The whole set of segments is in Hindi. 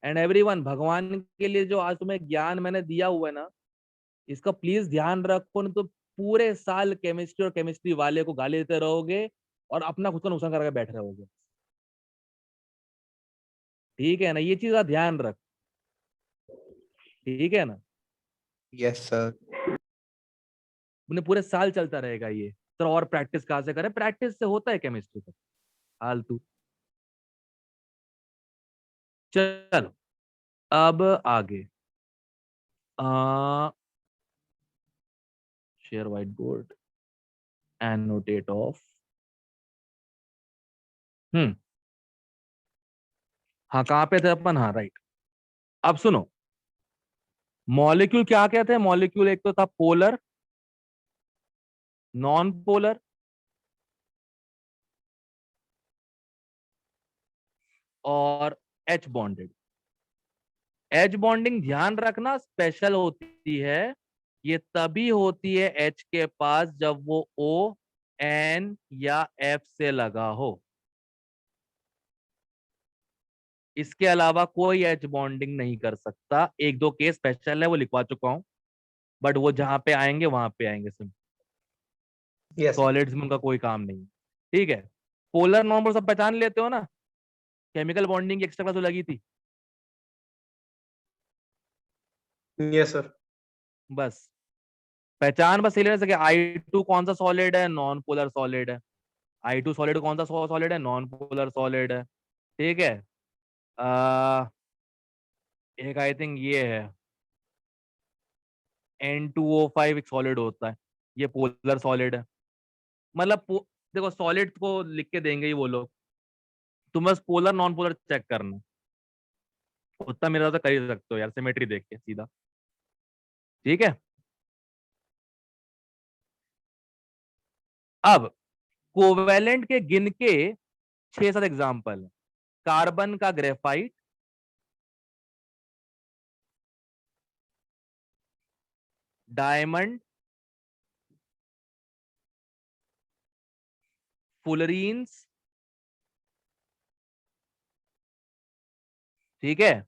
एंड एवरीवन, भगवान के लिए जो आज तुम्हें ज्ञान मैंने दिया हुआ है ना, इसका प्लीज ध्यान रखो, नहीं तो पूरे साल केमिस्ट्री और केमिस्ट्री वाले को गाली देते रहोगे और अपना खुद का नुकसान करके बैठ रहोगे। ठीक है ना, ये चीज का ध्यान रख। ठीक है ना, यस सर। उन्हें पूरे साल चलता रहेगा ये। तो और प्रैक्टिस कहाँ से करें, प्रैक्टिस से होता है केमिस्ट्री का फालतू। चलो अब आगे। Share white board, annotate off. हम्म, हाँ कहाँ पे थे अपन, हाँ राइट। अब सुनो, मॉलिक्यूल क्या कहते हैं? मॉलिक्यूल एक तो था पोलर, नॉन पोलर और एच बॉन्डेड। एच बॉन्डिंग ध्यान रखना स्पेशल होती है, ये तभी होती है एच के पास जब वो ओ, एन या एफ से लगा हो। इसके अलावा कोई एच बॉन्डिंग नहीं कर सकता। एक दो केस स्पेशल है, वो लिखवा चुका हूं, बट वो जहां पे आएंगे वहां पे आएंगे सिर्फ। Yes sir. सॉलिड्स में उनका कोई काम नहीं है। ठीक है, पोलर नॉन सब पहचान लेते हो ना, केमिकल बॉन्डिंग की एक्स्ट्रा क्लास जो लगी थी। Yes sir. बस पहचान बस ले सके, आई टू कौन सा सॉलिड है, नॉन पोलर सॉलिड है। आई टू सॉलिड कौन सा सॉलिड है, नॉन पोलर सॉलिड है। ठीक है। आ, एक आई थिंक ये है N2O5, एक सॉलिड होता है, ये पोलर सॉलिड है। मतलब देखो सॉलिड को लिख के देंगे ही वो लोग, तुम बस पोलर नॉन पोलर चेक करना, उतना मेरा तो कर ही सकते हो यार, सिमेट्री देख के सीधा। ठीक है। अब कोवेलेंट के गिन के 6-7 एग्जाम्पल। कार्बन का ग्रेफाइट, डायमंड, फुलरीन्स। ठीक है।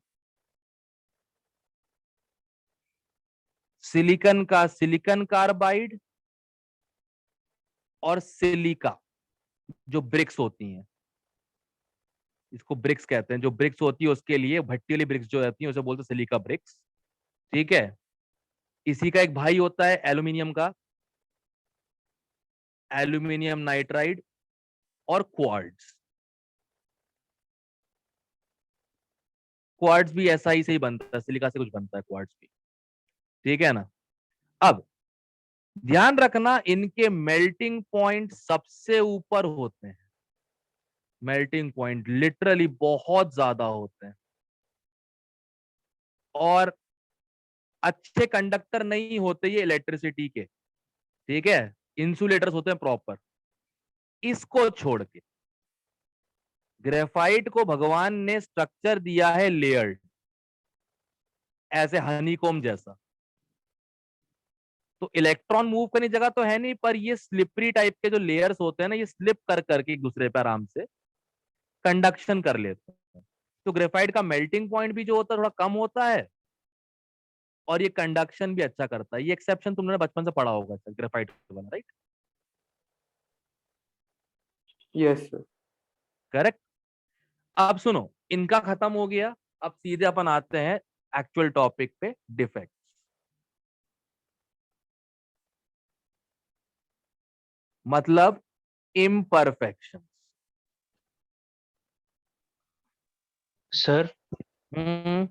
सिलिकन का सिलिकन कार्बाइड और सिलिका, जो ब्रिक्स होती हैं, इसको ब्रिक्स कहते हैं। जो ब्रिक्स होती है उसके लिए भट्टी वाली ब्रिक्स जो रहती है उसे बोलते हैं सिलिका ब्रिक्स। ठीक है। इसी का एक भाई होता है एल्यूमिनियम का, एल्यूमिनियम नाइट्राइड और क्वार्ट्ज। क्वार्ट्ज भी ऐसा ही से ही बनता है, सिलिका से कुछ बनता है क्वार्ट्ज भी। ठीक है ना। अब ध्यान रखना, इनके मेल्टिंग पॉइंट सबसे ऊपर होते हैं। मेल्टिंग पॉइंट लिटरली बहुत ज्यादा होते हैं, और अच्छे कंडक्टर नहीं होते ये इलेक्ट्रिसिटी के। ठीक है, इंसुलेटर्स होते हैं प्रॉपर। इसको छोड़ के ग्रेफाइट को भगवान ने स्ट्रक्चर दिया है लेयर्ड, ऐसे हनीकॉम जैसा। तो इलेक्ट्रॉन मूव करने की जगह तो है नहीं, पर ये स्लिपरी टाइप के जो लेयर्स होते हैं ना, ये स्लिप कर करके एक दूसरे पे आराम से कंडक्शन कर लेते हैं। तो ग्रेफाइट का मेल्टिंग पॉइंट भी जो होता है थोड़ा कम होता है, और ये कंडक्शन भी अच्छा करता है। ये एक्सेप्शन तुमने बचपन से पढ़ा होगा ग्रेफाइट वाला, राइट? Yes sir. करेक्ट। अब सुनो, इनका खत्म हो गया। अब सीधे अपन आते हैं एक्चुअल टॉपिक पे, डिफेक्ट। मतलब इम्परफेक्शन। सर हम्म।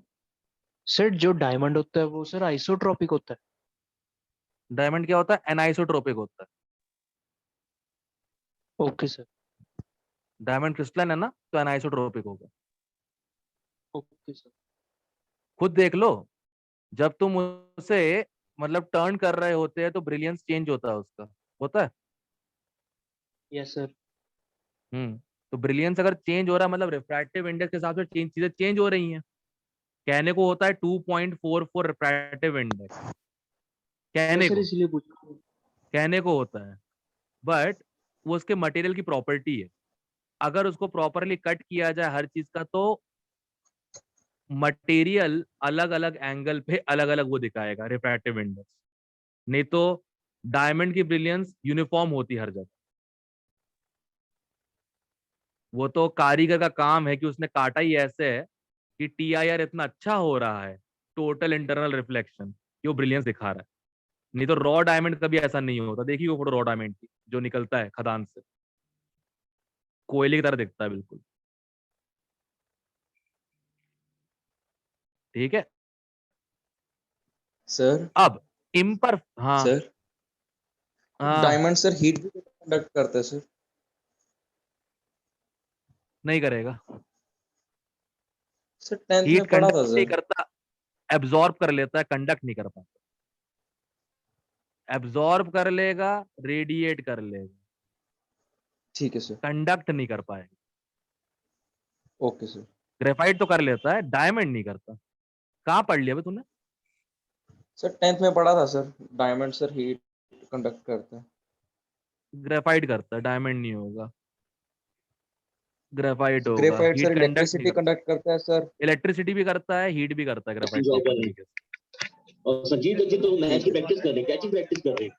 सर जो डायमंड होता है वो सर आइसोट्रॉपिक होता है। डायमंड क्या होता है? एनाइसोट्रोपिक होता है। Okay sir. डायमंड क्रिस्टलन है ना, तो एनाइसोट्रोपिक होगा। Okay sir. खुद देख लो, जब तुम उसे मतलब टर्न कर रहे होते हैं तो ब्रिलियंस चेंज होता है उसका, होता है। Yes sir. तो ब्रिलियंस अगर चेंज हो रहा है, मतलब रिफ्रैक्टिव इंडेक्स के हिसाब से चीजें चेंज हो रही हैं। कहने को होता है 2.44 रिफ्रैक्टिव इंडेक्स, मैं कहने सर को इसलिए पूछ रहा हूँ। कहने को होता है, बट वो उसके मटेरियल की प्रॉपर्टी है। अगर उसको प्रॉपरली कट किया जाए हर चीज का, तो मटेरियल अलग अलग एंगल पे अलग अलग वो दिखाएगा रिफ्रैक्टिव इंडेक्स, नहीं तो डायमंड की ब्रिलियंस यूनिफॉर्म होती हर जगह। वो तो कारीगर का काम है कि उसने काटा ही ऐसे है कि TIR इतना अच्छा हो रहा है, टोटल इंटरनल रिफ्लेक्शन, कि वो ब्रिलियंस दिखा रहा है। नहीं तो रॉ डायमंड कभी ऐसा नहीं होता। देखिए वो फोटो रॉ डायमंड की जो निकलता है खदान से, कोयले की तरह दिखता है बिल्कुल। ठीक है। सर अब इम्पर हाँ सर हाँ, डायमंड सर हीट भी कंडक्ट करता है सर। नहीं करेगा। सर 10th हीट में पढ़ा था कंडक्ट नहीं सर। करता, एब्जॉर्ब कर लेता है, कंडक्ट नहीं कर पाता। एब्जॉर्ब कर लेगा, रेडिएट कर लेगा, ठीक है सर। कंडक्ट नहीं कर पाएगा। Okay sir. ग्रेफाइट तो कर लेता है, डायमंड नहीं करता। कहाँ पढ़ लिया बे तूने? सर 10th में पढ़ा था sir, diamond sir heat conduct करता है। ग्रेफाइट करता है, डायमंड नहीं होगा। ग्रेफाइट होगा, ग्रेफाइट हीट सर कंडक्ट नहीं इलेक्ट्रिसिटी करता। कंडक्ट करता है सर। इलेक्ट्रिसिटी भी करता है, हीट भी करता है ग्रेफाइट प्रॉपर तरीके से। और संजीव बच्चे तो मैच की ठीक है। प्रैक्टिस कर रहे हैं, क्या चीज प्रैक्टिस कर रहे हैं?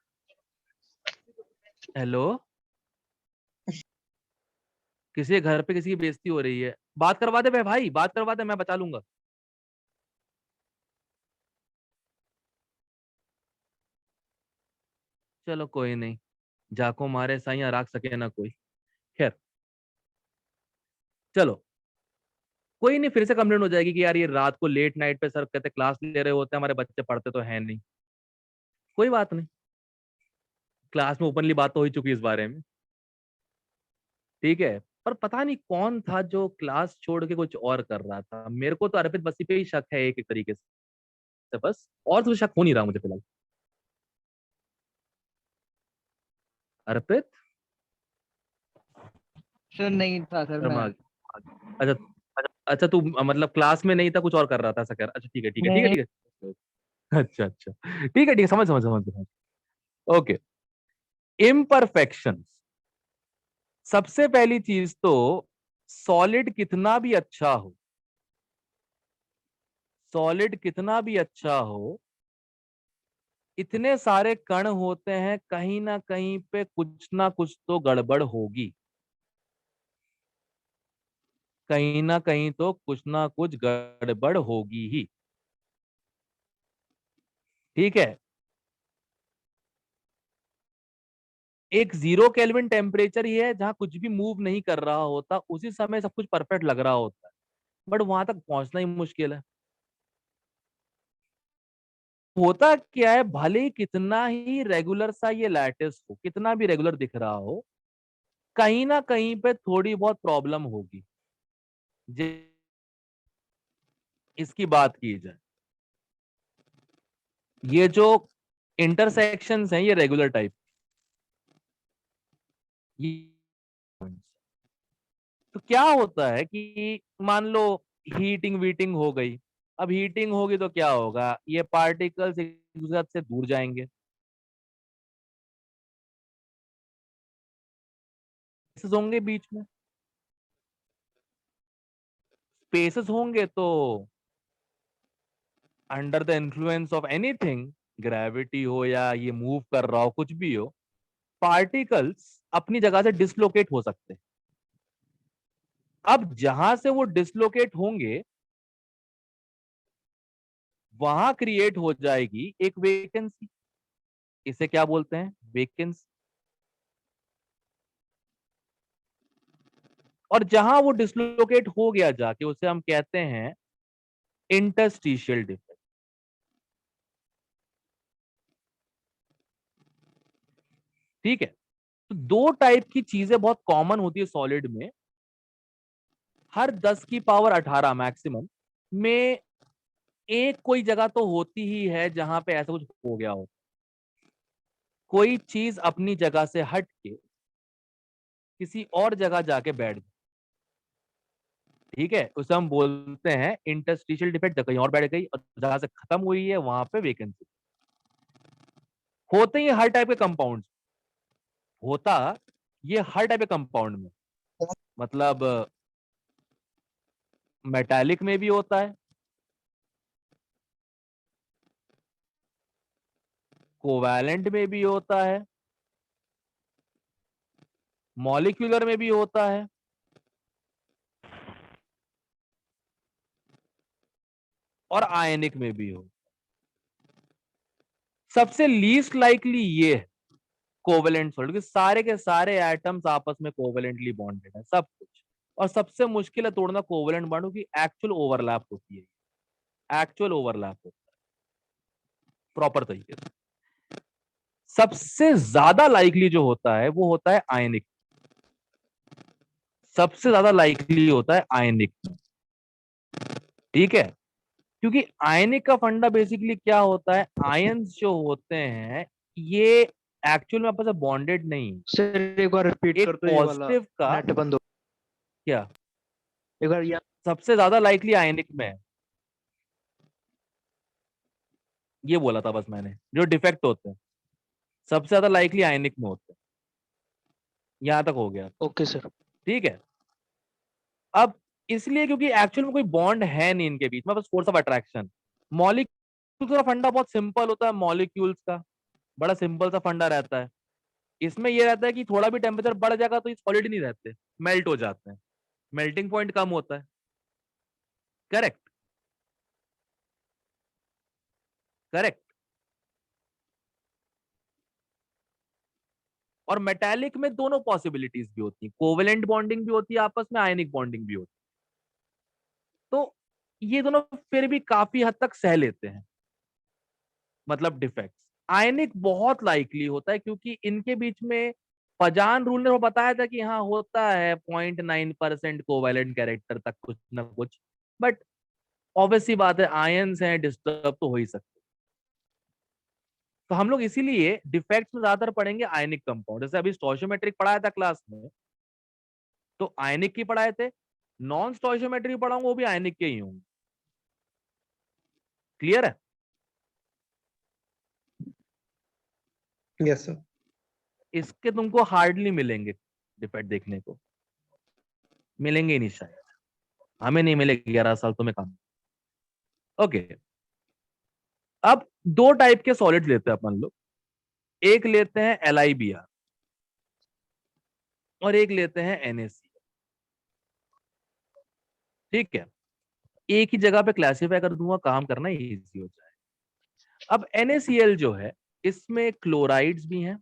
हेलो, किसी के घर पे किसी की बेइज्जती हो रही है, बात करवा दे बे भाई, बात करवा दे, मैं बचा लूंगा। चलो कोई नहीं, जाको मारे साइया राख सके ना कोई। खैर चलो, कोई नहीं, फिर से कंप्लेंट हो जाएगी कि यार ये रात को लेट नाइट पे सर कहते क्लास ले रहे होते हैं, हमारे बच्चे पढ़ते तो है नहीं। कोई बात नहीं, क्लास में ओपनली बात तो हो ही चुकी है इस बारे में। ठीक है। पर पता नहीं कौन था जो क्लास छोड़ के कुछ और कर रहा था। मेरे को तो अर्पित बसी पे ही शक है एक एक तरीके से, बस और तो शक हो नहीं रहा मुझे फिलहाल। अर्पित, सर नहीं था सर शर्मा, मैं। अच्छा अच्छा, तू मतलब क्लास में नहीं था, कुछ और कर रहा था ऐसा कर। अच्छा ठीक है ठीक है ठीक है नहीं ठीक है। अच्छा अच्छा, ठीक है ठीक है, समझ समझ समझ समझ। Okay, imperfection. सबसे पहली चीज तो, सॉलिड कितना भी अच्छा हो, सॉलिड कितना भी अच्छा हो, इतने सारे कण होते हैं, कहीं ना कहीं पे कुछ ना कुछ तो गड़बड़ होगी। कहीं ना कहीं तो कुछ ना कुछ गड़बड़ होगी ही। ठीक है। एक 0 केल्विन टेम्परेचर ही है जहां कुछ भी मूव नहीं कर रहा होता, उसी समय सब कुछ परफेक्ट लग रहा होता है, बट वहां तक पहुंचना ही मुश्किल है। होता क्या है, भले ही कितना ही रेगुलर सा ये लैटिस हो, कितना भी रेगुलर दिख रहा हो, कहीं ना कहीं पे थोड़ी बहुत प्रॉब्लम होगी। इसकी बात की जाए, ये जो इंटरसेक्शंस हैं ये रेगुलर टाइप, ये तो क्या होता है कि मान लो हीटिंग वीटिंग हो गई। अब हीटिंग होगी तो क्या होगा, ये पार्टिकल्स एक दूसरे से दूर जाएंगे, स्पेसेस होंगे बीच में, स्पेसेस होंगे तो under the influence of anything, gravity हो या ये मूव कर रहा हो, कुछ भी हो, पार्टिकल्स अपनी जगह से डिसलोकेट हो सकते हैं। अब जहां से वो डिसलोकेट होंगे, वहां क्रिएट हो जाएगी एक वेकेंसी। इसे क्या बोलते हैं, वेकेंसी। और जहां वो डिसलोकेट हो गया जाके, उसे हम कहते हैं इंटरस्टिशियल डिफेक्ट। ठीक है। तो दो टाइप की चीजें बहुत कॉमन होती है सॉलिड में, हर 10 की पावर 18 मैक्सिमम में एक कोई जगह तो होती ही है जहां पे ऐसा कुछ हो गया हो, कोई चीज अपनी जगह से हट के किसी और जगह जाके बैठ गई। ठीक है, उसे हम बोलते हैं इंटरस्टिशियल डिफेक्ट, कहीं और बैठ गई और जहां से खत्म हुई है वहां पे वेकेंसी। होते ही हर टाइप के कंपाउंड, होता ये हर टाइप के कंपाउंड में, मतलब मेटालिक में भी होता है, कोवैलेंट में भी होता है, मॉलिक्यूलर में भी होता है, और आयनिक में भी हो। सबसे लीस्ट लाइकली ये कोवेलेंट सॉल्ट, क्योंकि सारे के सारे एटम्स आपस में कोवेलेंटली बॉन्डेड है सब कुछ। और सबसे मुश्किल है तोड़ना कोवेलेंट बॉन्ड, की एक्चुअल ओवरलैप होती है, एक्चुअल ओवरलैप होता है प्रॉपर तरीके से। सबसे ज्यादा लाइकली जो होता है वो होता है आयनिक, सबसे ज्यादा लाइकली होता है आयनिक, ठीक है। क्योंकि आयनिक का फंडा बेसिकली क्या होता है, आयंस जो होते हैं ये एक्चुअल में आपस में बॉन्डेड नहीं, सर एक बार रिपीट एक कर दो ये वाला, पॉजिटिव का नेट बंद हो। क्या, एक बार या सबसे ज्यादा लाइकली आयनिक में है, ये बोला था बस मैंने। जो डिफेक्ट होते हैं सबसे ज्यादा लाइकली आयनिक में होते हैं, यहां तक हो गया, ओके सर। ठीक है। अब इसलिए क्योंकि एक्चुअल में कोई बॉन्ड है नहीं इनके बीच में, बस फोर्स ऑफ अट्रैक्शन। मॉलिक्यूल्स का फंडा बहुत सिंपल होता है, मॉलिक्यूल्स का बड़ा सिंपल सा फंडा रहता है। इसमें यह रहता है कि थोड़ा भी टेम्परेचर बढ़ जाएगा तो ये सॉलिड नहीं रहते, मेल्ट हो जाते हैं, मेल्टिंग पॉइंट कम होता है। Correct, correct. और मेटालिक में दोनों पॉसिबिलिटीज भी होती है, कोवेलेंट बॉन्डिंग भी होती है आपस में, आयनिक बॉन्डिंग भी होती है। तो ये दोनों फिर भी काफी हद तक सह लेते हैं, मतलब डिफेक्ट्स। आयनिक बहुत लाइकली होता है क्योंकि इनके बीच में पजान रूल ने वो बताया था कि हाँ होता है 0.9% कोवेलेंट कैरेक्टर तक कुछ ना कुछ, बट ऑब्वियसली बात है आयंस हैं, डिस्टर्ब तो हो ही सकते। तो हम लोग इसीलिए डिफेक्ट्स में ज्यादातर पढ़ेंगे आयनिक कंपाउंड। जैसे अभी स्टोइशियोमेट्रिक पढ़ाया था क्लास में, तो आयनिक की पढ़ाए थे। नॉन स्टोइशियोमेट्रिक पढ़ाऊंगा वो भी आयनिक के ही होंगे। क्लियर है? Yes sir. इसके तुमको हार्डली मिलेंगे डिफेक्ट देखने को, मिलेंगे ही नहीं शायद, हमें नहीं मिलेगी 11 साल तुम्हें कम। ओके, अब दो टाइप के सॉलिड लेते हैं अपन लोग, एक लेते हैं LiBr और एक लेते हैं NaCl, ठीक है। एक ही जगह पे क्लासिफाई कर दूंगा, काम करना इजी हो जाए। अब NaCl जो है इसमें क्लोराइड्स भी हैं,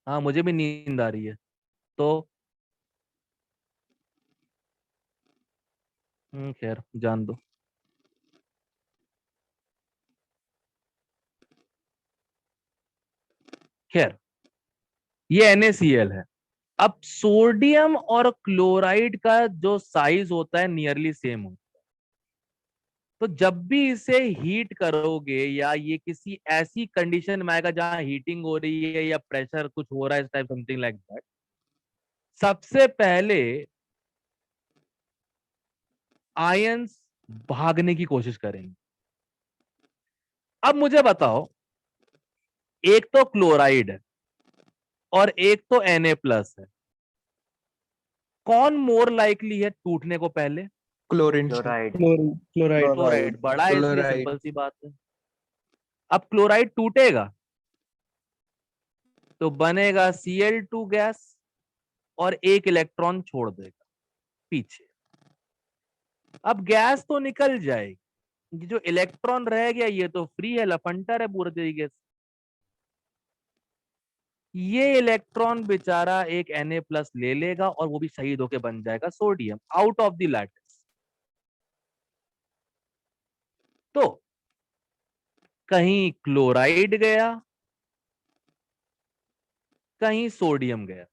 हाँ मुझे भी नींद आ रही है तो खैर जान दो। खैर ये NaCl है। अब सोडियम और क्लोराइड का जो साइज होता है नियरली सेम होता है। तो जब भी इसे हीट करोगे या ये किसी ऐसी कंडीशन में आएगा जहां हीटिंग हो रही है या प्रेशर कुछ हो रहा है, इस टाइप समथिंग लाइक दैट, सबसे पहले आयंस भागने की कोशिश करेंगे। अब मुझे बताओ, एक तो क्लोराइड है और एक तो Na+ है, कौन मोर लाइकली है टूटने को पहले? क्लोरीन। क्लोराइड। क्लोराइड। क्लोराइड बड़ा है, इसलिए क्लोराइड। सिंपल सी बात है। अब क्लोराइड टूटेगा तो बनेगा Cl2 गैस और एक इलेक्ट्रॉन छोड़ देगा पीछे। अब गैस तो निकल जाएगी, जो इलेक्ट्रॉन रह गया ये तो फ्री है, लफंटर है पूरे तरीके से। ये इलेक्ट्रॉन बेचारा एक Na+ ले लेगा और वो भी शहीद होके बन जाएगा sodium, out of the lattice. तो कहीं क्लोराइड गया, कहीं सोडियम गया,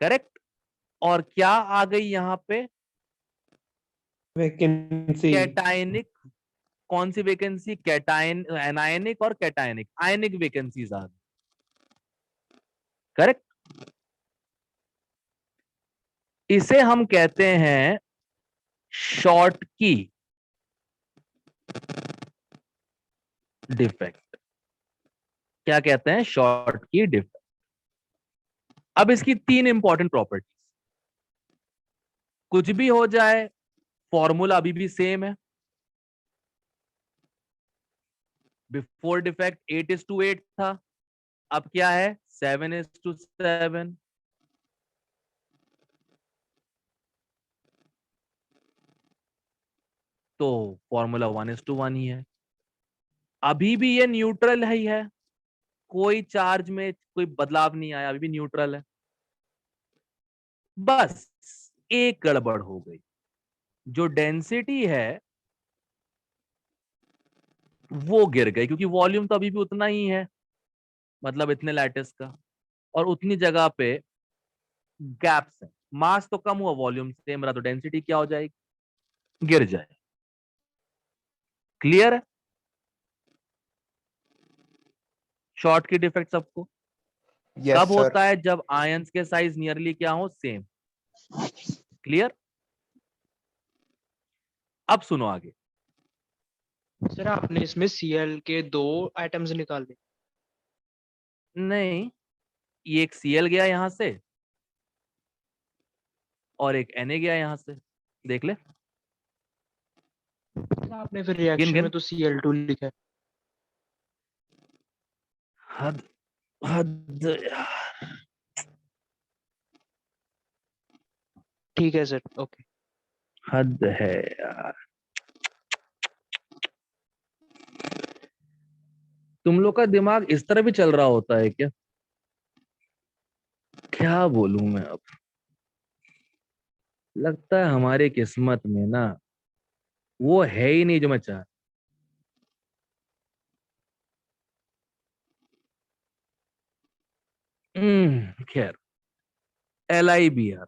करेक्ट। और क्या आ गई यहां पे? वैकेंसी। कैटायनिक। कौन सी वैकेंसी? कैटायन, एनायनिक और कैटायनिक, आयनिक वैकेंसीज आ गई, करेक्ट। इसे हम कहते हैं शॉर्ट की डिफेक्ट। क्या कहते हैं, शॉर्ट की डिफेक्ट। अब इसकी 3 इंपॉर्टेंट प्रॉपर्टीज, कुछ भी हो जाए फॉर्मूला अभी भी सेम है। बिफोर डिफेक्ट 8:8 था, अब क्या है 7:7। तो फॉर्मूला 1:1 ही है। अभी भी ये न्यूट्रल ही है, कोई चार्ज में कोई बदलाव नहीं आया, अभी भी न्यूट्रल है। बस एक गड़बड़ हो गई, जो डेंसिटी है वो गिर गई, क्योंकि वॉल्यूम तो अभी भी उतना ही है, मतलब इतने लैटिस का, और उतनी जगह पे गैप्स है। मास तो कम हुआ, वॉल्यूम सेम रहा, तो डेंसिटी क्या हो जाएगी, गिर जाए। क्लियर है शॉर्ट की डिफेक्ट सबको? Yes, कब sir. होता है, जब आयंस के साइज नियरली क्या हो, सेम। क्लियर? अब सुनो आगे। सर आपने इसमें Cl के 2 आइटम्स निकाले। नहीं, ये एक Cl गया यहां से और एक Na गया यहां से, देख ले। सर आपने फिर गिन रिएक्शन गिन। में तो Cl2 लिखा है। हद हद यार। ठीक है सर, ओके। हद है यार, तुम लोग का दिमाग इस तरह भी चल रहा होता है क्या? क्या बोलूं मैं अब, लगता है हमारी किस्मत में ना वो है ही नहीं जो मैं चाह। खैर, LIBR,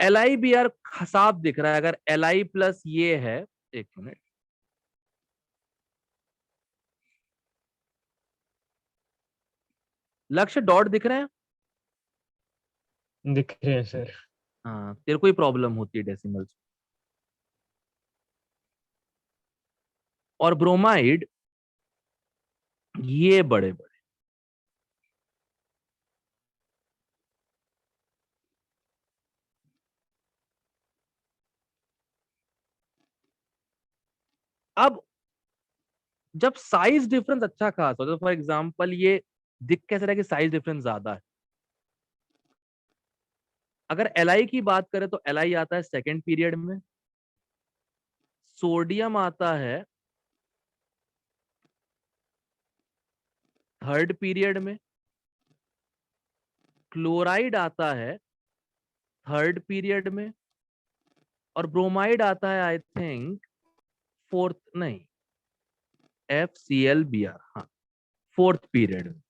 LIBR साफ दिख रहा है। अगर LI प्लस ये है, एक मिनट, लक्ष्य डॉट दिख रहे हैं? दिख रहे हैं सर। हाँ, तेरे को ही प्रॉब्लम होती है डेसिमल्स। और ब्रोमाइड ये बड़े बड़े, अब जब साइज डिफरेंस अच्छा खास हो, तो फॉर एग्जांपल ये दिख कैसे रहा है कि साइज डिफरेंस ज्यादा है। अगर LI की बात करें तो LI आता है सेकेंड पीरियड में, सोडियम आता है थर्ड पीरियड में, क्लोराइड आता है थर्ड पीरियड में, और ब्रोमाइड आता है आई थिंक फोर्थ, नहीं, FClBr, हाँ, फोर्थ पीरियड में।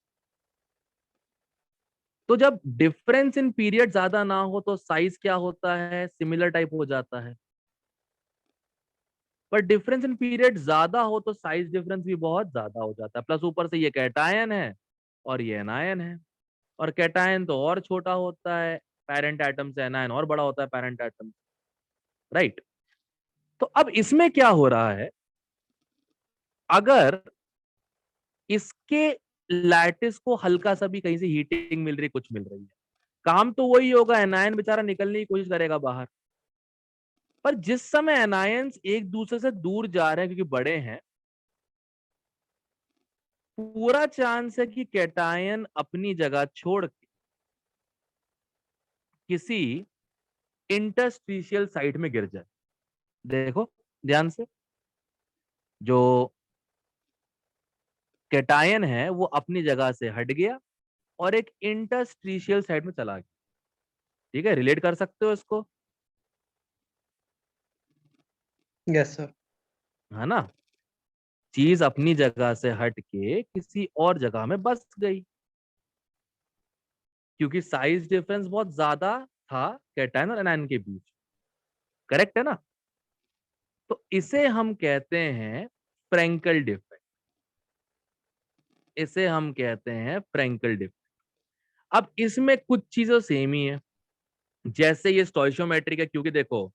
तो जब डिफरेंस इन पीरियड ज्यादा ना हो तो साइज क्या होता है, सिमिलर टाइप हो जाता है। पर डिफरेंस इन पीरियड ज्यादा हो तो साइज डिफरेंस भी बहुत ज्यादा हो जाता है। प्लस ऊपर से ये कैटायन है और ये एनायन है, और कैटायन तो और छोटा होता है पेरेंट एटम से, एनायन और बड़ा होता है पेरेंट एटम, राइट? तो अब इसमें क्या हो रहा है, अगर इसके लैटिस को हल्का सा भी कहीं से हीटिंग मिल रही, कुछ मिल रही है, काम तो वही होगा, एनायन बेचारा निकलने की कोशिश करेगा बाहर। पर जिस समय एनायंस एक दूसरे से दूर जा रहे हैं क्योंकि बड़े हैं, पूरा चांस है कि कैटायन अपनी जगह छोड़ के किसी इंटरस्टिशियल साइट में गिर जाए। देखो ध्यान से, जो कैटायन है वो अपनी जगह से हट गया और एक इंटरस्टिशियल साइट में चला गया। ठीक है, रिलेट कर सकते हो इसको, Yes, sir. है ना? चीज अपनी जगह से हट के किसी और जगह में बस गई, क्योंकि साइज डिफरेंस बहुत ज्यादा था कैटायन और एनायन के बीच। करेक्ट है ना? तो इसे हम कहते हैं फ्रैंकल डिफेक्ट, इसे हम कहते हैं फ्रैंकल डिफेक्ट। अब इसमें कुछ चीजें सेम ही है, जैसे ये स्टोइशियोमेट्रिक है, क्योंकि देखो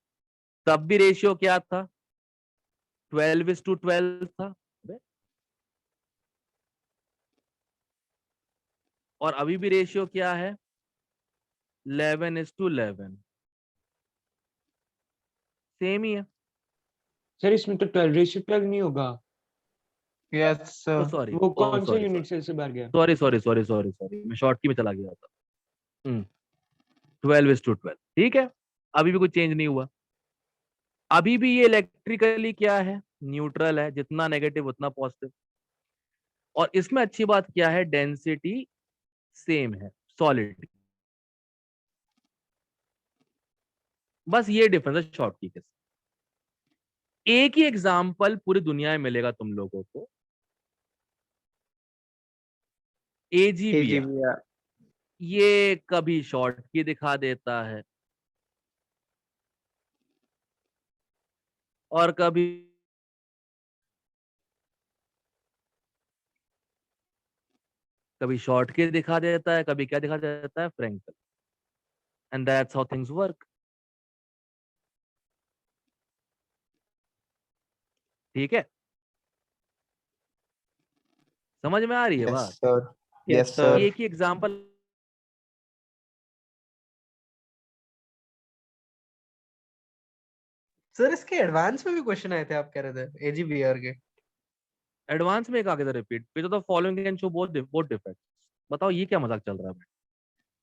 तब भी रेशियो क्या था, 12:12 था, और अभी भी रेशियो क्या है? 11:11, सेम ही है। सर इसमें तो 12 रेशियो 12 नहीं होगा, Yes, ओ sir. सॉरी, वो ओ कौन से सॉरी यूनिट सेल से बाहर गया? Sorry sorry sorry sorry sorry, मैं शॉर्ट की में चला गया था। 12:12, ठीक है, अभी भी कुछ चेंज नहीं हुआ। अभी भी ये इलेक्ट्रिकली क्या है? न्यूट्रल है, जितना नेगेटिव उतना पॉजिटिव। और इसमें अच्छी बात क्या है? डेंसिटी सेम है, सॉलिड। बस ये डिफरेंस है शॉर्ट की के साथ। एक ही एग्जांपल पूरी दुनिया में मिलेगा तुम लोगों को, AGBR। AGBR. ये कभी शॉर्ट की दिखा देता है और कभी शॉर्ट की दिखा देता है, कभी क्या दिखा देता है? Frenkel. And that's how things work. ठीक है, समझ में आ रही है Yes, बात? sir. Yes, Yes, sir. sir. एक ही एग्जांपल। सर इसके एडवांस में भी क्वेश्चन आए थे, आप कह रहे थे AGBR के। एडवांस में एक आगे रिपीट पे तो following can show both defects. बताओ ये क्या मजाक चल रहा है भाई?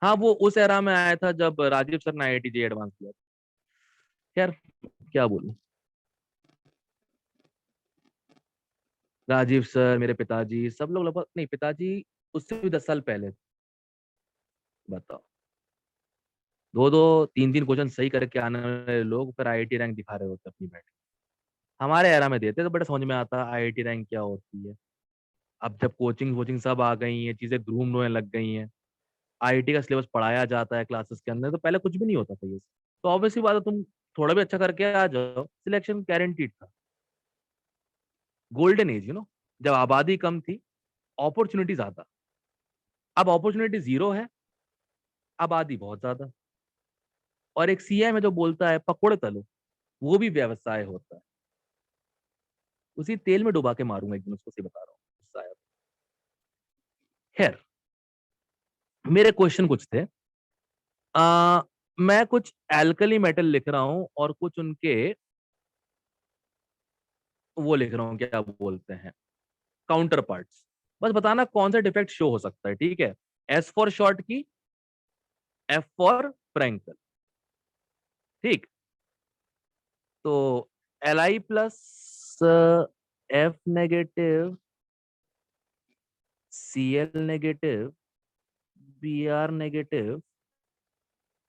हाँ, वो उस एरा में आया था जब राजीव सर ने IIT JEE एडवांस किया था। खैर, क्या बोलूं, राजीव सर, मेरे पिताजी, सब लोग लगभग, नहीं पिताजी उससे भी 10 साल पहले थे। बताओ, 2-2 3-3 क्वेश्चन सही करके आने वाले लोग फिर IIT रैंक दिखा रहे होते अपनी बैठ। हमारे एरा में देते तो बड़ा समझ में आता IIT रैंक क्या होती है। अब जब कोचिंग वोचिंग सब आ गई हैं, चीजें ग्रूम होने लग गई हैं, IIT का सिलेबस पढ़ाया जाता है क्लासेस के अंदर, तो पहले कुछ भी नहीं होता था ये। तो ऑब्वियसली बात है, तुम थोड़ा भी अच्छा करके आ जाओ, सिलेक्शन गारंटीड था। गोल्डन एज, जब आबादी कम थी, अपॉर्चुनिटी ज्यादा। अब अपॉर्चुनिटी जीरो है, आबादी बहुत ज्यादा। और एक CM है जो बोलता है पकोड़े तलो, वो भी व्यवसाय होता है। उसी तेल में डुबा के मारूंगा एक दिन उसको, सही बता रहा हूँ, गुस्सा आया। खैर, मेरे क्वेश्चन कुछ थे। मैं कुछ एल्कली मेटल लिख रहा हूं और कुछ उनके वो लिख रहा हूँ, क्या बोलते हैं, काउंटर पार्ट्स। बस बताना कौन सा डिफेक्ट शो हो सकता है, ठीक है? S फॉर शॉर्ट की, F फॉर फ्रैंकल, ठीक? तो Li plus F negative, Cl negative, Br negative,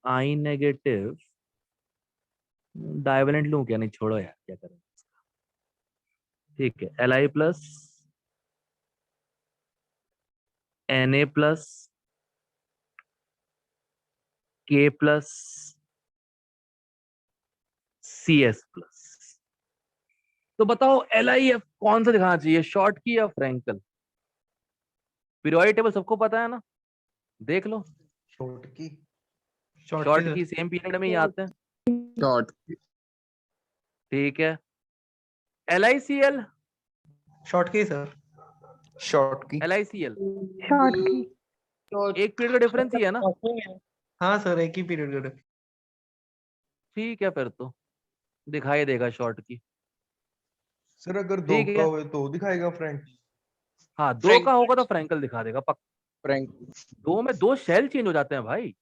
I negative, divalent लूं क्या? नहीं, छोड़ो यार, क्या करें। ठीक है, Li plus Na plus K plus CS plus. तो बताओ LIF कौन सा दिखाना चाहिए, शॉर्ट की या फ्रैंकल? पीरियोडिक टेबल सबको पता है ना, देख लो। शॉर्ट की शॉर्ट की सर। सेम पीरियड में ही आते हैं, शॉर्ट ठीक है। LICL, शॉर्ट की सर। शॉर्ट की। LICL शॉर्ट की। एक पीरियड का डिफरेंस ही है ना? हाँ सर, एक ही पीरियड का। ठीक है, फिर तो दिखाई देगा शॉर्ट की। सर अगर दो ठीक का है, हो तो दिखाएगा फ्रैंक। हाँ, 2 का होगा तो फ्रैंकल दिखा देगा पक्का। फ्रैंक 2 में 2 शेल चेंज हो जाते हैं भाई।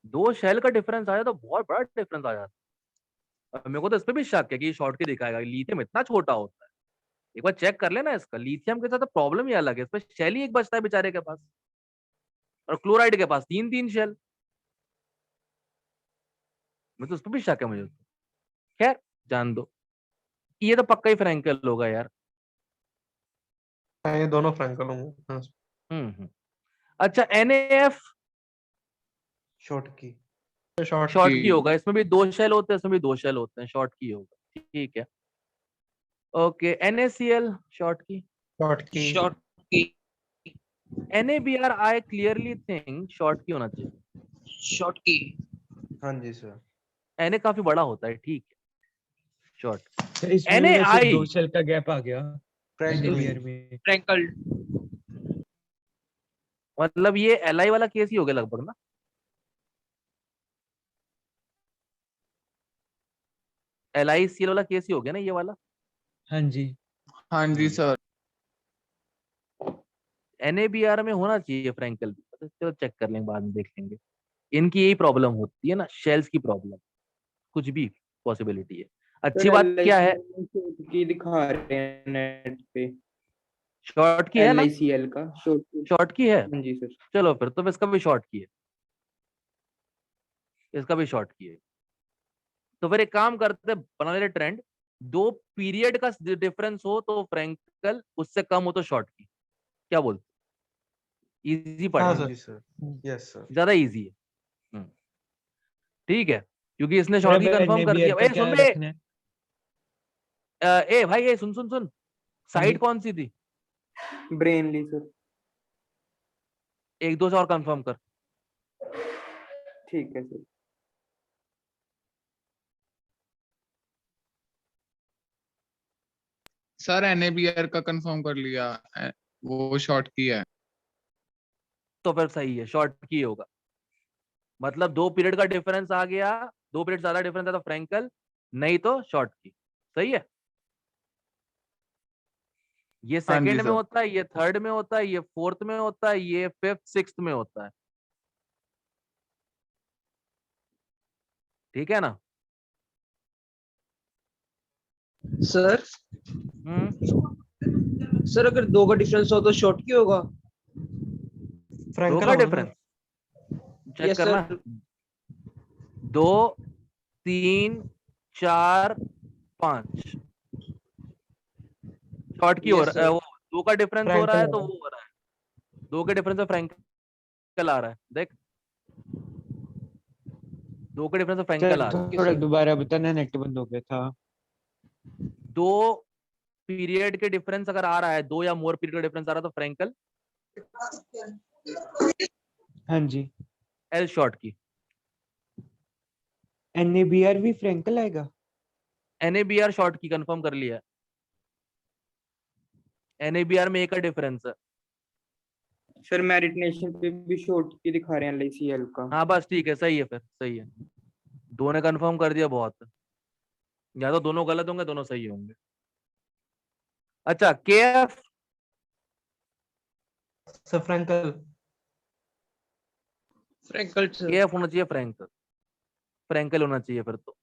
2 शेल का डिफरेंस आया तो बहुत बड़ा डिफरेंस आ जाता है। मेरे को तो इस पे भी शक है कि शॉर्ट की दिखाएगा, लिथियम इतना छोटा होता है। एक बार चेक कर लेना इसका, लिथियम के साथ प्रॉब्लम ही अलग है, इसमें शेल ही एक बचता है बेचारे के पास, और क्लोराइड के पास 3-3 शेल। मैं तो उस पर भी शक है मुझे तो। खैर, जान दो, ये तो पक्का ही फ्रैंकल होगा यार। हाँ, ये दोनों फ्रैंकल होंगे। हाँ। अच्छा, NaF शॉर्ट की। शॉर्ट शॉर्ट की। की होगा, इसमें भी 2 शेल होते हैं, इसमें भी 2 शेल होते हैं, शॉर्ट की होगा, ठीक है। ओके, NaCl शॉर्ट की। शॉर्ट की। शॉर्ट की। NaBr I clearly think short की होना चाहिए। शॉर्ट की। हाँ जी सर। Na काफी बड़ा होता है, ठीक है। शॉर्ट सर इसमें भी वैसे NaI 2 शेल का गैप आ गया फ्रैंकलिन NABR में। Frankled। मतलब ये Li वाला केस ही हो गया लगभग ना। LICL वाला केस ही हो गया ना ये वाला। हाँ जी। हाँ जी सर। NABR में होना चाहिए फ्रैंकल भी, चलो चेक कर लेंगे बाद में, देख लेंगे। इनकी यही प्रॉब्लम होती है ना, शेल्स की प्रॉब्लम, कुछ भी पॉसिबिलिटी है। अच्छी बात क्या है, की दिखा रहे हैं नेट पे, शॉर्ट की है ना, LICL का शॉर्ट। शॉर्ट की है। हाँ जी सर। चलो फिर तो इसका भी शॉर्ट की है, इसका भी शॉर्ट की है। तो फिर एक काम करते हैं, बना लेते ट्रेंड, 2 पीरियड का डिफरेंस हो तो फ्रैंकल, उससे कम हो तो शॉर्ट की। क्या बोलते, इजी हाँ पड़ेगा, सर। जी सर, यस सर। ज्यादा इजी है। ठीक है, क्योंकि इसने सर शॉर्ट की अब कंफर्म कर NABR दिया। का ए क्या सुन बे, रखना है? ए भाई, ए सुन सुन सुन, हाँ साइड जी। कौन सी थी, ब्रेनली सर। 1-2 से और कंफर्म कर। ठीक है सर। सर NABR का कंफर्म कर लिया, वो शॉर्ट की है। तो फिर सही है, शॉर्ट की होगा। मतलब 2 पीरियड का डिफरेंस आ गया, 2 पीरियड ज्यादा डिफरेंस है तो फ्रैंकल, नहीं तो शॉर्ट की। सही है, ये हाँ जी सेकंड में सर। होता है, ये थर्ड में होता है, ये फोर्थ में होता है, ये फिफ्थ सिक्स्थ में होता है। ठीक है ना। सर सर अगर 2 का डिफरेंस हो तो शॉर्ट की होगा। 2 फ्रैंकल का होगा डिफरेंस चेक यस करना, सर। 2 3 4 5 शॉर्ट की हो Yes, रहा है, sir. वो 2 का डिफरेंस हो रहा है फ्रैंकल तो होगा। वो हो रहा है, 2 के डिफरेंस से फ्रैंकल आ रहा है। देख, 2 के डिफरेंस से फ्रैंकल आ सर रहा है। थोड़ा दोबारा बताना, नेट बंद हो गया था। 2 पीरियड के डिफरेंस अगर आ रहा है, 2 या मोर पीरियड का डिफरेंस आ रहा है तो फ्रैंकल, हाँ जी। एल शॉर्ट की। NABR भी फ्रैंकल आएगा? NABR शॉर्ट की कंफर्म कर लिया है, NABR में 1 का डिफरेंस है। सर मैरिटनेशन पे भी शॉर्ट की दिखा रहे हैं LICL का। हाँ बस ठीक है, सही है, फिर सही है, 2 ने कंफर्म कर दिया, बहुत है। या तो दोनों गलत होंगे, दोनों सही होंगे। अच्छा, KF, sir Frenkel. Frankled sir। KF होना चाहिए फ्रैंकल, फ्रैंकल होना चाहिए फिर तो।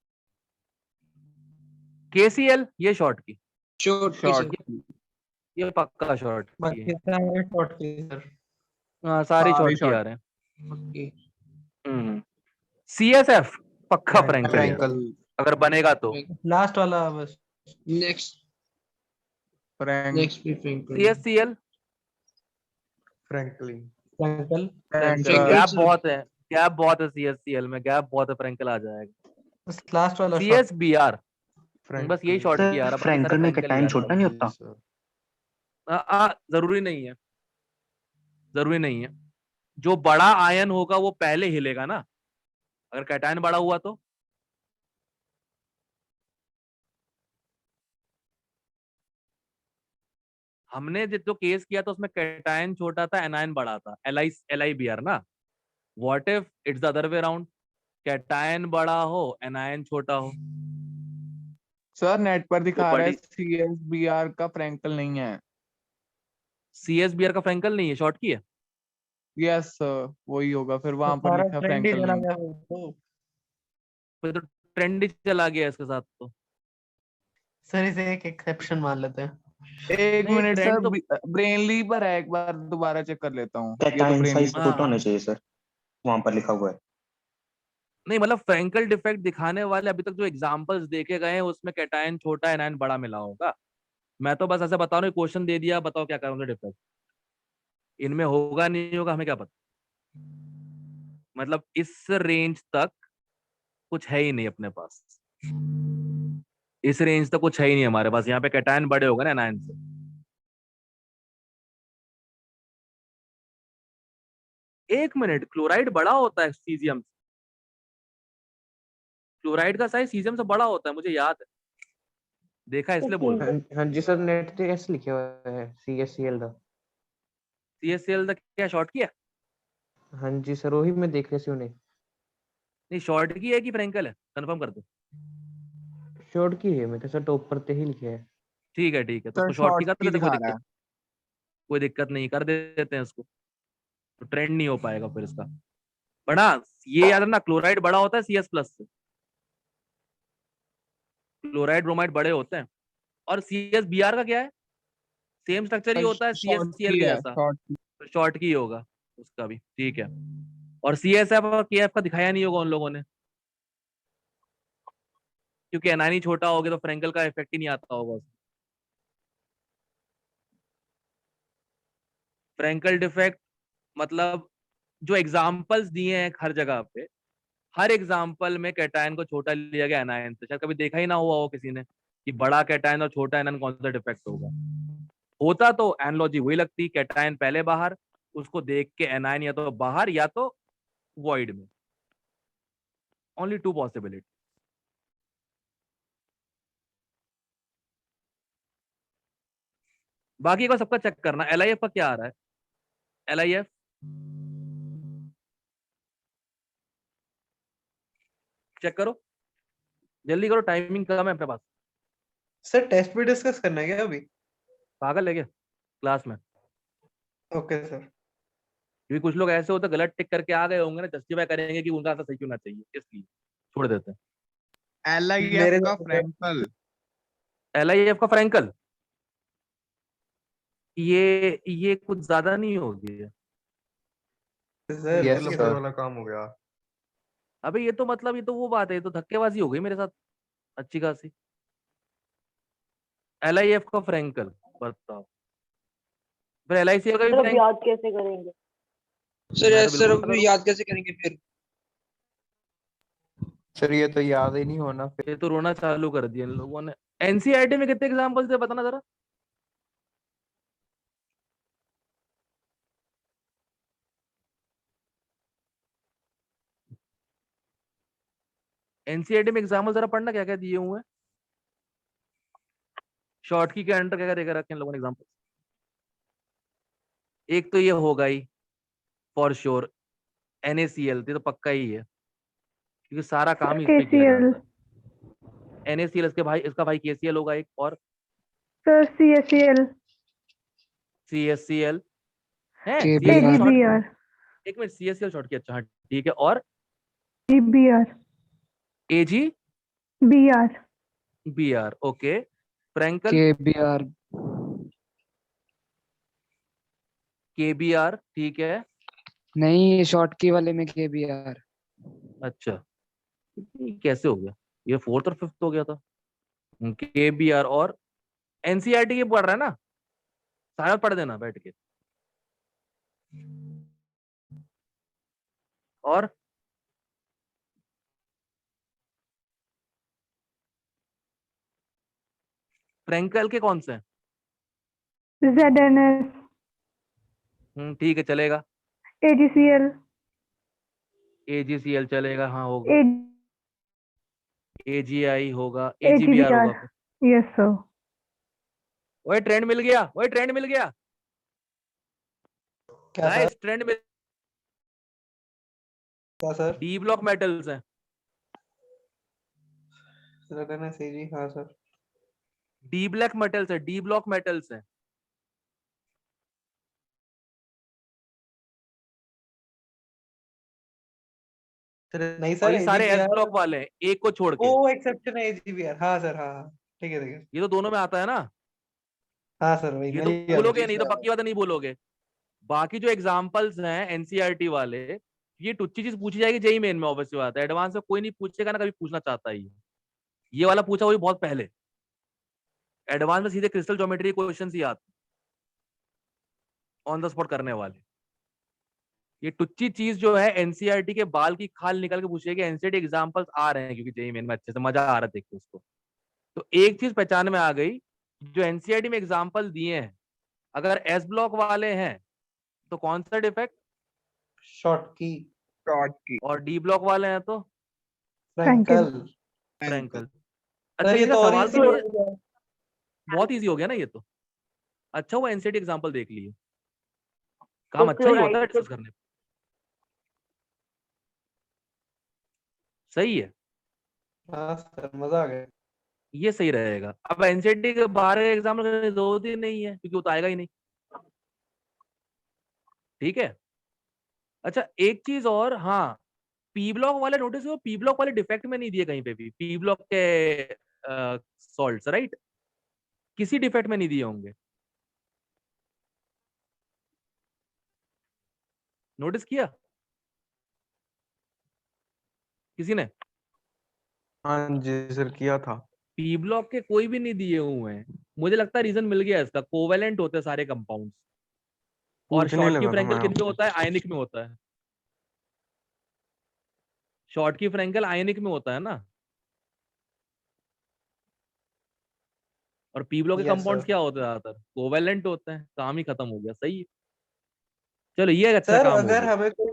KCL ये शॉर्ट की, शॉर्ट की शॉर्ट सर। की। ये पक्का शॉर्ट की बाकी है। सारे शॉर्ट की सर। हाँ सारी सारी शॉर्ट की आ short। रहे हैं। ओके। CSF पक्का फ्रैंकल है, फ्रैंकल। अगर बनेगा तो। लास्ट वाला बस। नेक्स्ट फ्रैंक नेक्स्ट भी फ्रैंकल्ड। CSCL Franklin. Frenkel. Frenkel. Gap sir। बहुत है, गैप बहुत है, CSCL में गैप बहुत है, फ्रैंकल आ जाएगा। बस लास्ट वाला शॉर्ट। CSBR बस यही फ्रैंकलिन। शॉर्ट की आ रहा, बाकी सारे फ्रैंकल ही आ रहे हाँ जी सर। हैं। जरूरी नहीं है, जरूरी नहीं है। जो बड़ा आयन होगा वो पहले हिलेगा ना, अगर कैटायन बड़ा हुआ तो। हमने जो केस किया था उसमें कैटायन छोटा था, एनायन बड़ा था, LIBR ना। What if it's the other way around, cation बड़ा हो, एनायन छोटा हो। सर नेट पर तो दिखा रहा है बड़ी CSBR का फ्रैंकल नहीं है। CSBR का फ्रैंकल नहीं है, शॉर्ट की है। यस सर, वही होगा फिर, तो वहां पर सारा लिखा ट्रेंड ही फ्रैंकल चला नहीं। गया तो। फिर तो ट्रेंड ही चला गया इसके साथ तो। सर इसे एक एक्सेप्शन मान लेते हैं। एक नहीं मिनट सर, ट्रेंड तो, ब्रेनली पर है, एक बार दोबारा चेक कर लेता हूँ। ये तो कैटायन ब्रेनली साइज पर हाँ छोटा होना चाहिए सर, वहां पर लिखा हुआ है। नहीं, मतलब फ्रैंकल डिफेक्ट दिखाने वाले अभी तक जो एग्जांपल्स देखे गए हैं उसमें कैटायन छोटा, एनायन बड़ा मिला होगा। मैं तो बस ऐसे बता रहा हूँ, क्वेश्चन दे दिया, बताओ क्या करोगे डिफेक्ट। इनमें होगा नहीं होगा हमें क्या पता, मतलब इस रेंज तक कुछ है ही नहीं अपने पास, इस रेंज तक कुछ है ही नहीं हमारे पास। यहाँ पे कैटायन बड़े होगा ना एनायन से। एक मिनट, क्लोराइड बड़ा होता है सीजियम से, क्लोराइड का साइज सीजियम से बड़ा होता है, मुझे याद है। देखा इसलिए बोल रहा हूँ। हाँ जी सर, नेट पे कैसे लिखे हुआ है CSCL ਦਾ? CSCL का क्या शॉर्ट किया? हाँ जी सर, वही मैं देख रही सी उन्हें। नहीं शॉर्ट की है कि फ्रैंकल है, कंफर्म कर दो। शॉर्ट की है, मैं तो सर टॉप पर ते ही लिखे है। ठीक है तो सर उसको शॉर्ट की शॉर्ट कर की देते, दिखा रहा है। कोई दिक्कत नहीं, कर देते हैं उसको, तो ट्रेंड नहीं हो पाएगा फिर इसका। बड़ा ये याद रखना, क्लोराइड बड़ा होता है CS+ से, क्लोराइड ब्रोमाइड बड़े होते हैं। और CSBr का क्या है? सेम स्ट्रक्चर ही होता है शॉर्ट CSCl की के है, जैसा, शॉर्ट की। तो शॉर्ट की ही होगा उसका भी। ठीक है। और CSF और KF का दिखाया नहीं होगा उन लोगों ने, क्योंकि एनाइन छोटा हो गया तो फ्रेंकल का इफेक्ट ही नहीं आता होगा उसमें। फ्रेंकल डिफेक्ट मतलब जो एग्जाम्पल्स दिए हैं हर जगह पे, हर एग्जाम्पल में कैटायन को छोटा लिया गया एनायन से। शायद कभी देखा ही ना हुआ हो किसी ने कि बड़ा कैटायन और छोटा एनायन कौन सा डिफेक्ट होगा। होता तो एनालॉजी वही लगती, कैटायन पहले बाहर, उसको देख के एनायन या तो बाहर या तो वॉइड में। Only 2 possibility. बाकी को सबका चेक करना। LIF का क्या आ रहा है? LIF चेक करो, जल्दी करो, टाइमिंग कम है अपने पास। सर टेस्ट भी डिस्कस करना है क्या अभी? पागल है क्या क्लास में? Okay sir. क्योंकि कुछ लोग ऐसे होते गलत टिक करके आ गए होंगे ना, जस्टिफाई करेंगे कि उनका आंसर सही क्यों ना चाहिए, इसलिए छोड़ देते हैं। LIF मेरे का जैसे फ्रैंकल। LIF का फ्रैंकल, ये कुछ ज्यादा नहीं होगी। सर Yes, ठीक है sir. सर। वाला काम हो गया। अबे ये तो मतलब ये तो वो बात है, ये तो धक्केबाजी हो गई मेरे साथ अच्छी खासी। LIF का फ्रैंकल बताओ, फिर LICL का भी सर अब फ्रैंक। याद कैसे करेंगे? सर मैं तो सर बिल्कुल अब याद कैसे करेंगे फिर? सर ये तो याद ही नहीं होना फिर। ये तो रोना चालू कर दिया इन लोगों ने। NCERT में कितने एग्जाम्पल्स थे बताना जरा। NCERT में एग्जाम्पल जरा पढ़ना, क्या क्या दिए हुए हैं शॉर्ट की के अंडर, क्या क्या देकर रखे इन लोगों ने एग्जाम्पल। एक तो ये होगा ही फॉर श्योर, NaCl, ये तो पक्का ही है, क्योंकि सारा काम ही इस पे किया KCl, जाता है। NaCl इसका भाई KCl होगा एक, और सर CSCl, CSCl है। KBr. CSCl शॉर्ट, AGBr, एक मिनट, CSCl शॉर्ट किया, अच्छा हाँ, ठीक है। और GBr, BR, AGBr, okay. Frenkel KBr. KBr, ठीक है। नहीं, शॉर्ट की वाले में KBr. अच्छा, ये कैसे हो गया? ये 4th और 5th हो गया था। KBr और NCERT के पढ़ रहा है ना, सारा पढ़ देना बैठ के। और फ्रैंकल के कौन से हैं? ZNS, ठीक है, चलेगा। AGCl, AGCl चलेगा, हाँ होगा। AGI होगा, AGBr AGBr. होगा फिर। Yes, sir. ओए ट्रेंड मिल गया, ओए ट्रेंड मिल गया क्या सर? गाइस, ट्रेंड मिल। क्या सर? डी ब्लॉक मेटल्स हैं, ZNS हाँ सर। डी ब्लैक मेटल्स है, डी ब्लॉक मेटल्स है। सर नहीं और सर, ये सारे S AGBr। ब्लॉक वाले हैं, एक को छोड़ के। ओ एक्सेप्शन है AGBr। हाँ सर, हाँ हाँ, ठीक है ठीक है। ये तो दोनों में आता है ना, हाँ सर वही ये मिल तो गया बोलोगे मुझे नहीं, तो सर। पक्की बात नहीं बोलोगे। बाकी जो एग्जांपल्स हैं NCERT वाले, ये टुच्ची चीज पूछी जाएगी जेई मेन में, ऑब्वियसली बात है। एडवांस में कोई नहीं पूछेगा ना, कभी पूछना चाहता ही है। ये वाला पूछा हुआ बहुत पहले, एडवांस में सीधे क्रिस्टल ज्योमेट्री क्वेश्चंस ही आते ऑन द स्पॉट करने वाले। ये टुच्ची चीज जो है NCERT के बाल की खाल निकल के पूछेगी। NCERT एग्जांपल्स आ रहे हैं क्योंकि जेई मेन में अच्छे से मजा आ रहा है देख के उसको। तो एक चीज पहचान में आ गई, जो NCERT में एग्जांपल दिए हैं, अगर S ब्लॉक वाले हैं तो कौन सा डिफेक्ट, शॉर्ट की। शॉर्ट की। और डी ब्लॉक वाले हैं तो फ्रैंकल। फ्रैंकल। सर अच्छा, ये किसी का तो और सवाल तो इजी नहीं है? बहुत इजी हो गया ना ये तो। अच्छा वो एनसीटी एग्जांपल देख लिए, काम अच्छा ही होता है डिस्कस करने में। सही है, हाँ सर, मजा आ गया। ये सही रहेगा। अब एनसीटी के बाहर एग्जाम्पल करने की जरूरत ही नहीं है क्योंकि वो तो आएगा ही नहीं। ठीक है। अच्छा एक चीज और, हाँ पी ब्लॉक वाले नोटिस हो, पी ब्लॉक वाले डिफेक्ट में नहीं दिए कहीं पे भी, पी ब्लॉक के सॉल्ट्स राइट, किसी डिफेक्ट में नहीं दिए होंगे, नोटिस किया किसी ने? हाँ जी सर, किया था। पी ब्लॉक के कोई भी नहीं दिए हुए हैं। मुझे लगता है रीजन मिल गया इसका, कोवेलेंट होते हैं सारे कंपाउंड्स। और पूछने शॉर्ट की लगा था फ्रैंकल मैं किन में आपको। होता है? आयनिक में होता है। शॉर्ट की फ्रैंकल आयनिक में होता है ना। और पी ब्लॉक के यस कंपाउंड्स सर। क्या होते हैं? ज्यादातर कोवेलेंट होते हैं। काम ही खत्म हो गया। सही है, चलो ये एक अच्छा सर काम हो अगर गया। हमें कोई,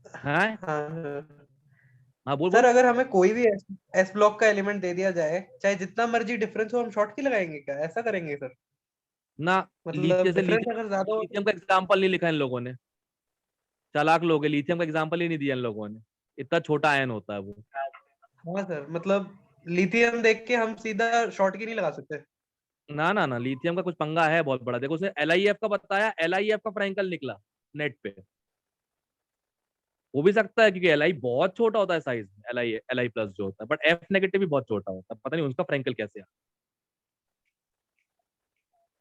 हाँ हाँ हाँ बोल सर, बोल। अगर हमें कोई भी एस ब्लॉक का एलिमेंट दे दिया जाए, चाहे जितना मर्जी डिफरेंस हो, हम शॉर्ट की लगाएंगे क्या? ऐसा करेंगे सर? ना मतलब जैसे डिफरेंस अगर ज्यादा हो लिथियम का एग्जाम्पल नहीं लिखा इन लोगों ने। चालाक लोग हैं, लिथियम का एग्जाम्पल ही नहीं दिया इन लोगों ने। इतना छोटा आयन होता है वो। हाँ सर, मतलब लिथियम देख के हम सीधा शॉर्ट की नहीं लगा सकते। ना ना ना, लिथियम का कुछ पंगा है बहुत बड़ा। देखो उसने LiF का बताया, LiF का फ्रैंकल निकला नेट पे। हो भी सकता है क्योंकि Li बहुत छोटा होता है साइज में, Li प्लस जो होता है, बट F नेगेटिव भी बहुत छोटा होता है। पता नहीं उसका फ्रैंकल कैसे है।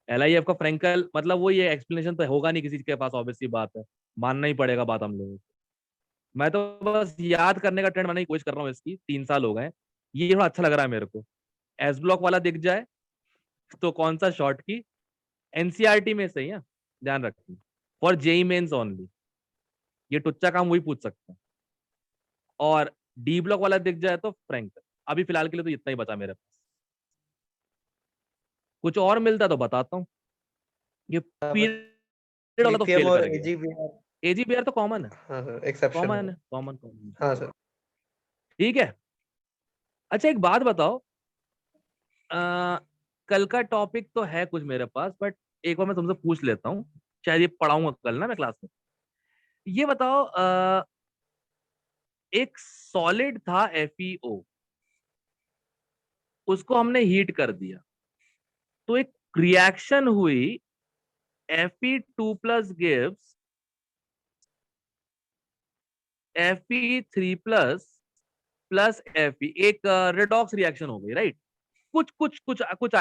LiF का फ्रैंकल मतलब वो, ये एक्सप्लेनेशन तो होगा नहीं किसी के पास, ऑब्वियस सी बात है, मानना ही पड़ेगा बात हम लोगों को। मैं तो बस याद करने का ट्रेंड बनाने की कोशिश कर रहा हूँ इसकी, 3 साल हो गए हैं। ये थोड़ा अच्छा लग रहा है मेरे को। एस ब्लॉक वाला दिख जाए तो कौन सा शॉर्ट की, एनसीईआरटी में सही है, ध्यान रखिए, फॉर जेई मेंस ओनली। ये टुच्चा काम वही पूछ सकते हैं। और डी ब्लॉक वाला दिख जाए तो फ्रैंक। अभी फिलहाल के लिए तो इतना ही बचा मेरे पास। कुछ और मिलता तो बताता हूँ। ये पीरियड वाला तो लिथियम फेल और कर गया। एजीबीआर। एजीबीआर तो कॉमन है, हाँ सर, एक्सेप्शन कॉमन है। है, कॉमन कॉमन। हाँ सर। ठीक है। अच्छा एक बात बताओ, आ, कल का टॉपिक तो है कुछ मेरे पास, बट एक बार मैं तुमसे पूछ लेता हूँ, शायद ये पढ़ाऊंगा कल ना मैं क्लास में। ये बताओ, एक सॉलिड था FeO, उसको हमने हीट कर दिया, तो एक रिएक्शन हुई, Fe2 plus gives Fe3 plus plus Fe, एक रेडॉक्स रिएक्शन हो गई राइट। कुछ कुछ कुछ कुछ